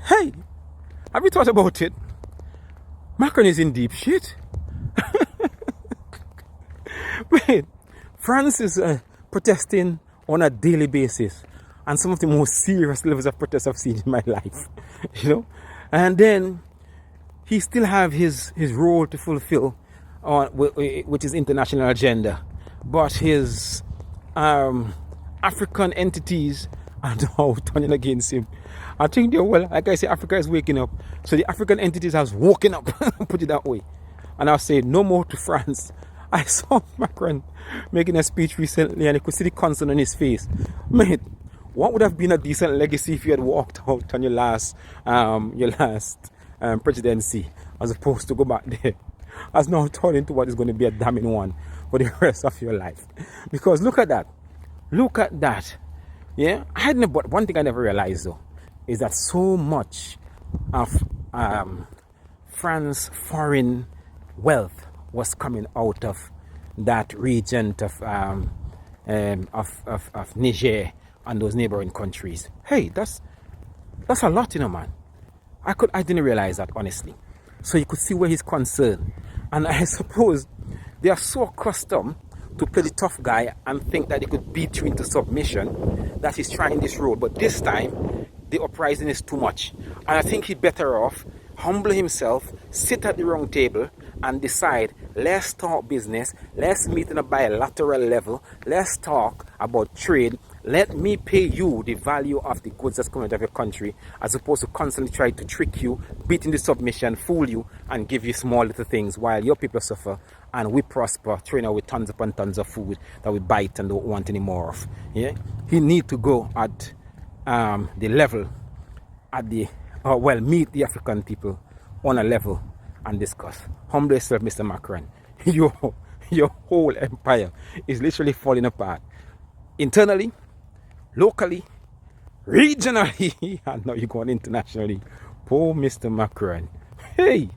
Hey, have you thought about it? Macron is in deep shit. Wait, France is protesting on a daily basis, and some of the most serious levels of protest I've seen in my life, you know. And then he still have his role to fulfill, which is international agenda, but his African entities are now turning against him. I think they're, well, like I say, Africa is waking up. So the African entities has woken up, put it that way. And I'll say no more to France. I saw Macron making a speech recently, and you could see the concern on his face. Mate, what would have been a decent legacy if you had walked out on your last presidency, as opposed to go back there? Has now turned into what is going to be a damning one for the rest of your life. Because look at that. Look at that. Yeah, but one thing I never realized though is that so much of France's foreign wealth was coming out of that region of Niger and those neighboring countries. Hey, that's a lot, you know, man. I didn't realize that, honestly. So you could see where he's concerned, and I suppose they are so accustomed to play the tough guy and think that they could beat you into submission that he's trying this road. But this time, the uprising is too much. And I think he's better off humble himself, sit at the round table and decide, let's talk business, let's meet on a bilateral level, let's talk about trade, let me pay you the value of the goods that's coming out of your country, as opposed to constantly try to trick you, beat into submission, fool you, and give you small little things while your people suffer and we prosper, throwing away tons upon tons of food that we bite and don't want any more of. Yeah, he need to go at the level, meet the African people on a level and discuss. Humble yourself, Mr. Macron. Your whole empire is literally falling apart. Internally, locally, regionally, and now you're going internationally. Poor Mr. Macron. Hey!